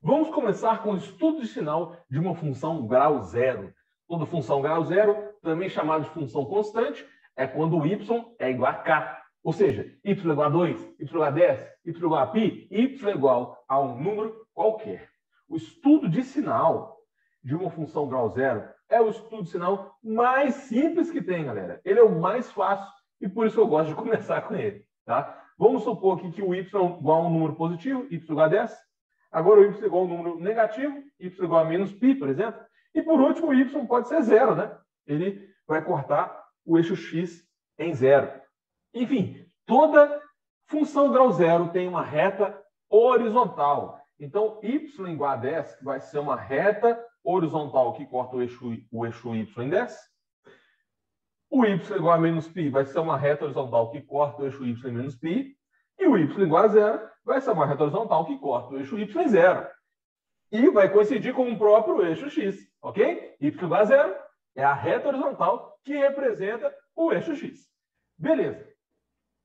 Vamos começar com o estudo de sinal de uma função grau zero. Toda função grau zero, também chamada de função constante, é quando o y é igual a k. Ou seja, y igual a 2, y igual a 10, y igual a π, y igual a um número qualquer. O estudo de sinal de uma função grau zero é o estudo de sinal mais simples que tem, galera. Ele é o mais fácil e por isso eu gosto de começar com ele. Tá? Vamos supor aqui que o y é igual a um número positivo, y igual a 10. Agora o y igual a um número negativo, y igual a menos π, por exemplo. E por último, o y pode ser zero, né? Ele vai cortar o eixo x em zero. Enfim, toda função grau zero tem uma reta horizontal. Então, y igual a 10 vai ser uma reta horizontal que corta o eixo y em 10. O y igual a menos π vai ser uma reta horizontal que corta o eixo y em menos π. E o y igual a zero vai ser uma reta horizontal que corta o eixo y em zero. E vai coincidir com o próprio eixo x, ok? Y igual a zero é a reta horizontal que representa o eixo x. Beleza.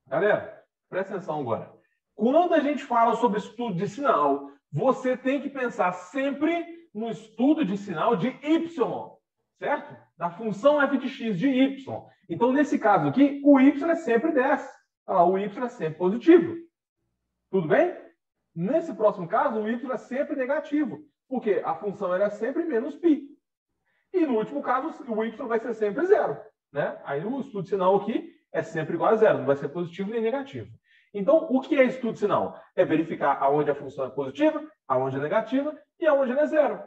Galera, presta atenção agora. Quando a gente fala sobre estudo de sinal, você tem que pensar sempre no estudo de sinal de y, certo? Da função f de x de y. Então, nesse caso aqui, o y é sempre 10. Olha lá, o y é sempre positivo. Tudo bem? Nesse próximo caso, o y é sempre negativo, porque a função era sempre menos π. E no último caso, o y vai ser sempre zero. Né? Aí o estudo de sinal aqui é sempre igual a zero, não vai ser positivo nem negativo. Então, o que é estudo de sinal? É verificar aonde a função é positiva, aonde é negativa e aonde ela é zero.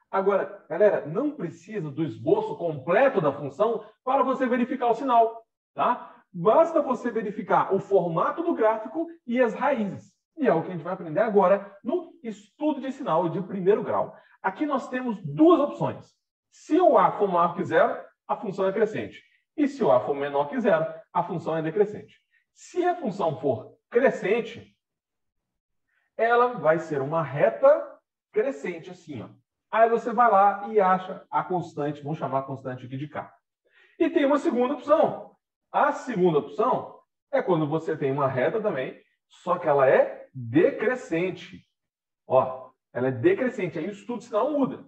Agora, galera, não precisa do esboço completo da função para você verificar o sinal. Tá? Basta você verificar o formato do gráfico e as raízes. E é o que a gente vai aprender agora no estudo de sinal de primeiro grau. Aqui nós temos duas opções. Se o a for maior que zero, a função é crescente. E se o a for menor que zero, a função é decrescente. Se a função for crescente, ela vai ser uma reta crescente, assim, ó. Aí você vai lá e acha a constante, vamos chamar a constante aqui de k. E tem uma segunda opção. A segunda opção é quando você tem uma reta também, só que ela é decrescente. Ó, ela é decrescente, aí o estudo de sinal muda.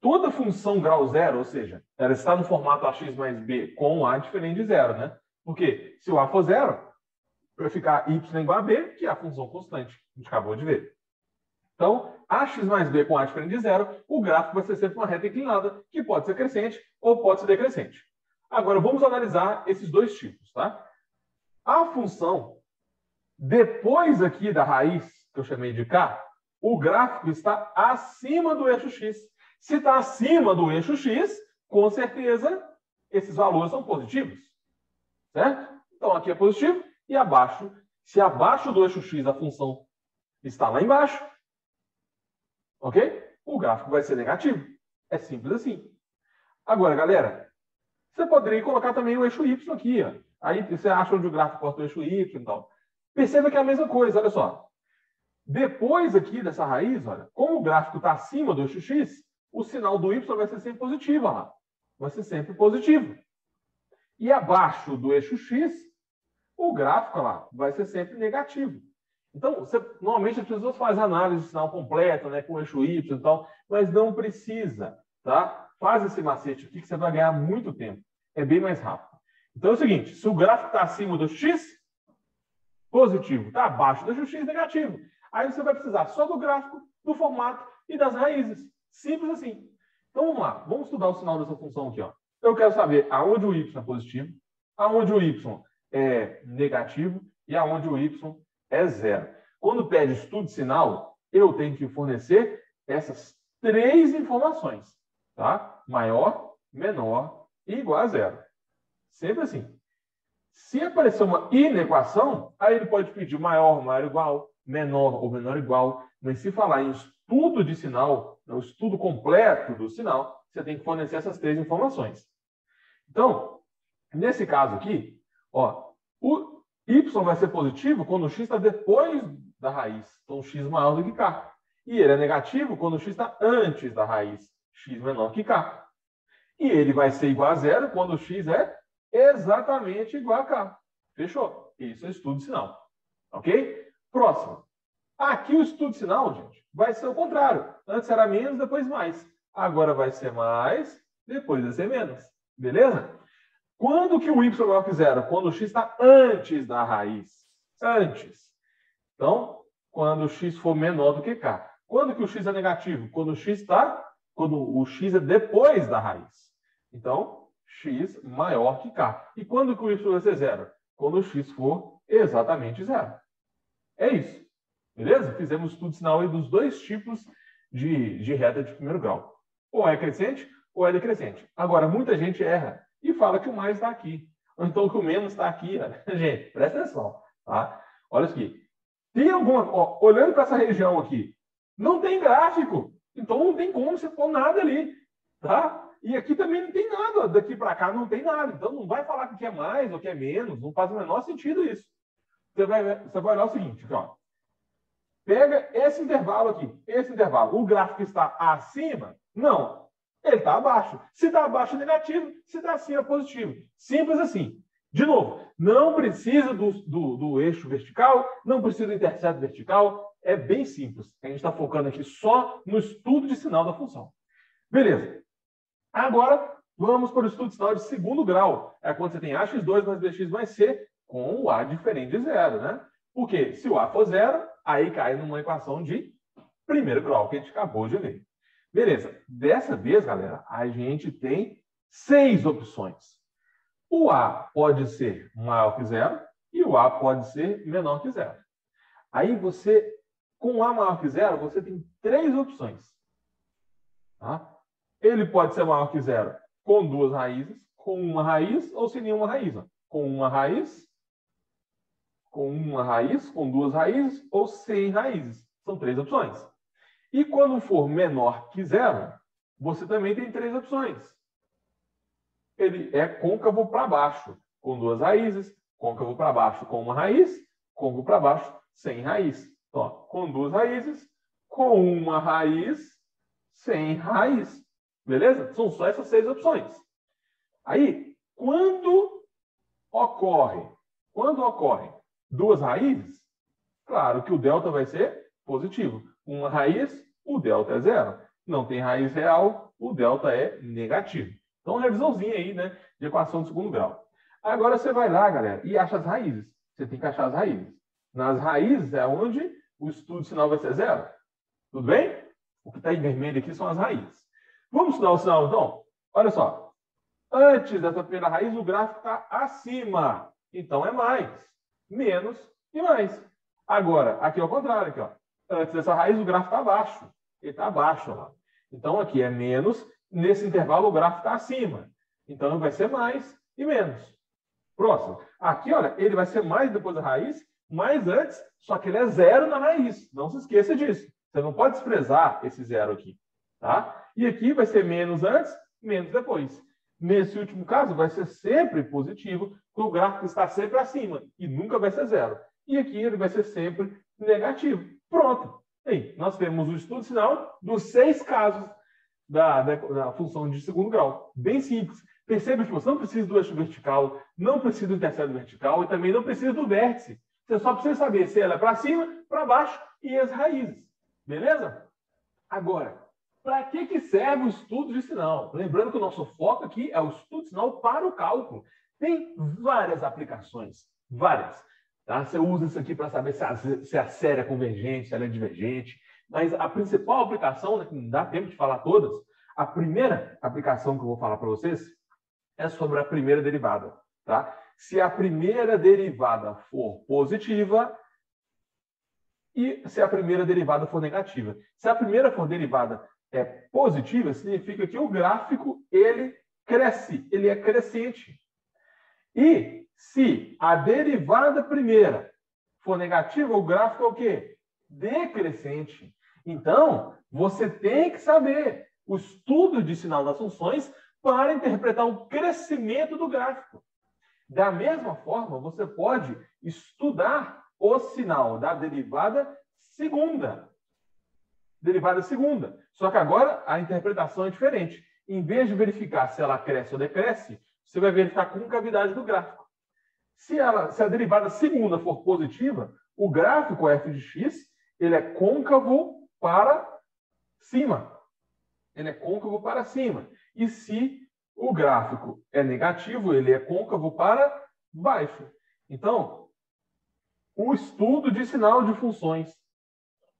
Toda função grau zero, ou seja, ela está no formato ax mais b com a diferente de zero, né? Porque se o a for zero, vai ficar y igual a b, que é a função constante. A gente acabou de ver. Então, ax mais b com a diferente de zero, o gráfico vai ser sempre uma reta inclinada, que pode ser crescente ou pode ser decrescente. Agora, vamos analisar esses dois tipos, tá? A função, depois aqui da raiz, que eu chamei de k, o gráfico está acima do eixo x. Se está acima do eixo x, com certeza, esses valores são positivos. Certo? Então, aqui é positivo. E abaixo, se abaixo do eixo x a função está lá embaixo, ok? O gráfico vai ser negativo. É simples assim. Agora, galera, você poderia colocar também o eixo y aqui. Ó. Aí você acha onde o gráfico corta o eixo y e tal. Perceba que é a mesma coisa, olha só. Depois aqui dessa raiz, olha, como o gráfico está acima do eixo x, o sinal do y vai ser sempre positivo, olha lá. Vai ser sempre positivo. E abaixo do eixo x, o gráfico lá vai ser sempre negativo. Então, normalmente as pessoas fazem análise de sinal completo, né, com o eixo y e tal, mas não precisa, tá? Faz esse macete aqui que você vai ganhar muito tempo. É bem mais rápido. Então é o seguinte, se o gráfico está acima do x, positivo. Está abaixo do eixo x, negativo. Aí você vai precisar só do gráfico, do formato e das raízes. Simples assim. Então vamos lá, vamos estudar o sinal dessa função aqui. Ó. Eu quero saber aonde o y é positivo, aonde o y é negativo e aonde o y é zero. Quando pede estudo de sinal, eu tenho que fornecer essas três informações. Tá? Maior, menor e igual a zero. Sempre assim. Se aparecer uma inequação, aí ele pode pedir maior, maior igual, menor ou menor igual. Mas se falar em estudo de sinal, o estudo completo do sinal, você tem que fornecer essas três informações. Então, nesse caso aqui, ó, o y vai ser positivo quando o x está depois da raiz. Então, x maior do que k. E ele é negativo quando o x está antes da raiz. X menor que k. E ele vai ser igual a zero quando o x é exatamente igual a k. Fechou? Isso é estudo de sinal. Ok? Próximo. Aqui o estudo de sinal, gente, vai ser o contrário. Antes era menos, depois mais. Agora vai ser mais, depois vai ser menos. Beleza? Quando que o y é maior que zero? Quando o x está antes da raiz. Antes. Então, quando o x for menor do que k. Quando que o x é negativo? Quando o x é depois da raiz. Então, x maior que k. E quando que o y vai ser zero? Quando o x for exatamente zero. É isso. Beleza? Fizemos estudo sinal aí dos dois tipos de reta de primeiro grau. Ou é crescente ou é decrescente. Agora, muita gente erra e fala que o mais está aqui. Ou então que o menos está aqui. Né? Gente, presta atenção. Tá? Olha isso aqui. Tem alguma... Ó, olhando para essa região aqui, não tem gráfico. Então não tem como você pôr nada ali. Tá? E aqui também não tem nada. Daqui para cá não tem nada. Então não vai falar que aqui é mais ou que é menos. Não faz o menor sentido isso. Você vai olhar o seguinte. Aqui, ó. Pega esse intervalo aqui. Esse intervalo. O gráfico está acima? Não. Ele está abaixo. Se está abaixo é negativo. Se está acima é positivo. Simples assim. De novo, não precisa do eixo vertical, não precisa do intercepto vertical. É bem simples. A gente está focando aqui só no estudo de sinal da função. Beleza. Agora, vamos para o estudo de sinal de segundo grau. É quando você tem ax2 mais bx mais c com o a diferente de zero, né? Porque se o a for zero, aí cai numa equação de primeiro grau, que a gente acabou de ver. Beleza. Dessa vez, galera, a gente tem 6 opções. O a pode ser maior que zero e o a pode ser menor que zero. Aí você, com a maior que zero, você tem 3 opções. Tá? Ele pode ser maior que zero com 2 raízes, com uma raiz ou sem nenhuma raiz. Ó. Com uma raiz, com 2 raízes ou sem raízes. São 3 opções. E quando for menor que zero, você também tem 3 opções. Ele é côncavo para baixo, com 2 raízes, côncavo para baixo com uma raiz, côncavo para baixo sem raiz. Então, ó, com 2 raízes, com uma raiz, sem raiz. Beleza? São só essas 6 opções. Aí, quando ocorre 2 raízes, claro que o delta vai ser positivo. Uma raiz, o delta é zero. Não tem raiz real, o delta é negativo. Então, uma revisãozinha aí, né, de equação de segundo grau. Agora você vai lá, galera, e acha as raízes. Você tem que achar as raízes. Nas raízes é onde o estudo de sinal vai ser zero. Tudo bem? O que está em vermelho aqui são as raízes. Vamos estudar o sinal, então? Olha só. Antes dessa primeira raiz, o gráfico está acima. Então, é mais. Menos e mais. Agora, aqui é o contrário. Aqui, ó. Antes dessa raiz, o gráfico está abaixo. Ele está abaixo. Ó. Então, aqui é menos. Nesse intervalo, o gráfico está acima. Então, vai ser mais e menos. Próximo. Aqui, olha, ele vai ser mais depois da raiz, mais antes, só que ele é zero na raiz. Não se esqueça disso. Você não pode desprezar esse zero aqui. Tá? E aqui vai ser menos antes, menos depois. Nesse último caso, vai ser sempre positivo, porque o gráfico está sempre acima e nunca vai ser zero. E aqui ele vai ser sempre negativo. Pronto. Aí, nós temos o estudo sinal dos 6 casos da função de segundo grau. Bem simples. Perceba que você não precisa do eixo vertical, não precisa do intercepto vertical e também não precisa do vértice. Você só precisa saber se ela é para cima, para baixo e as raízes. Beleza? Agora, para que serve o estudo de sinal? Lembrando que o nosso foco aqui é o estudo de sinal para o cálculo. Tem várias aplicações. Várias. Tá? Você usa isso aqui para saber se a série é convergente, se ela é divergente. Mas a principal aplicação, né, que não dá tempo de falar todas, a primeira aplicação que eu vou falar para vocês é sobre a primeira derivada. Tá? Se a primeira derivada for positiva e se a primeira derivada for negativa. Se a primeira for derivada positiva, significa que o gráfico ele cresce, ele é crescente. E se a derivada primeira for negativa, o gráfico é o quê? Decrescente. Então, você tem que saber o estudo de sinal das funções para interpretar o crescimento do gráfico. Da mesma forma, você pode estudar o sinal da derivada segunda. Derivada segunda. Só que agora a interpretação é diferente. Em vez de verificar se ela cresce ou decresce, você vai verificar a concavidade do gráfico. Se a derivada segunda for positiva, o gráfico f de x ele é côncavo para cima. Ele é côncavo para cima. E se o gráfico é negativo, ele é côncavo para baixo. Então, o estudo de sinal de funções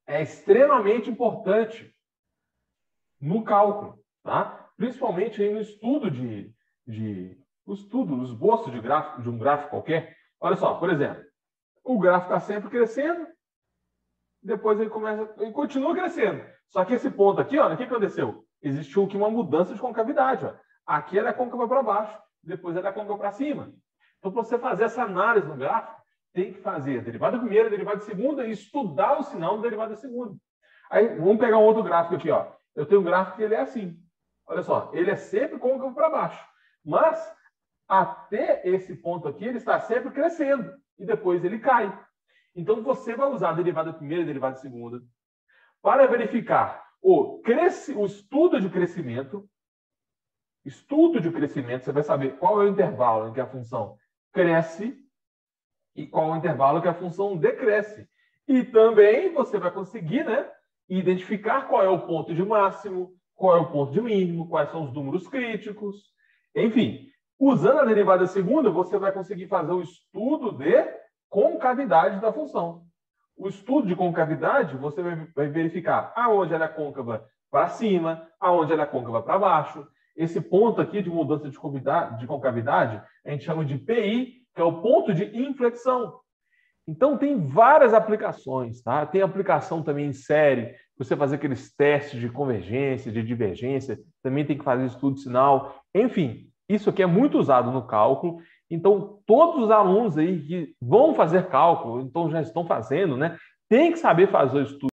é extremamente importante no cálculo, tá? Principalmente aí no estudo o esboço de um gráfico qualquer. Olha só, por exemplo, o gráfico está sempre crescendo, depois ele continua crescendo. Só que esse ponto aqui, olha, o que aconteceu? Existiu aqui uma mudança de concavidade. Ó. Aqui ela é côncava para baixo, depois ela é côncava para cima. Então, para você fazer essa análise no gráfico, tem que fazer a derivada primeira, a derivada segunda e estudar o sinal da derivada segunda. Aí, vamos pegar um outro gráfico aqui. Ó. Eu tenho um gráfico que ele é assim. Olha só, ele é sempre côncavo para baixo. Mas, até esse ponto aqui, ele está sempre crescendo. E depois ele cai. Então, você vai usar a derivada primeira e a derivada segunda para verificar o estudo de crescimento. Estudo de crescimento, você vai saber qual é o intervalo em que a função cresce e qual é o intervalo em que a função decresce. E também você vai conseguir, né, identificar qual é o ponto de máximo, qual é o ponto de mínimo, quais são os números críticos. Enfim, usando a derivada segunda, você vai conseguir fazer o estudo de concavidade da função. O estudo de concavidade, você vai verificar aonde ela é côncava para cima, aonde ela é côncava para baixo. Esse ponto aqui de mudança de concavidade, a gente chama de PI, que é o ponto de inflexão. Então, tem várias aplicações, tá? Tem aplicação também em série, você fazer aqueles testes de convergência, de divergência, também tem que fazer estudo de sinal. Enfim, isso aqui é muito usado no cálculo. Então, todos os alunos aí que vão fazer cálculo, então já estão fazendo, né? Tem que saber fazer o estudo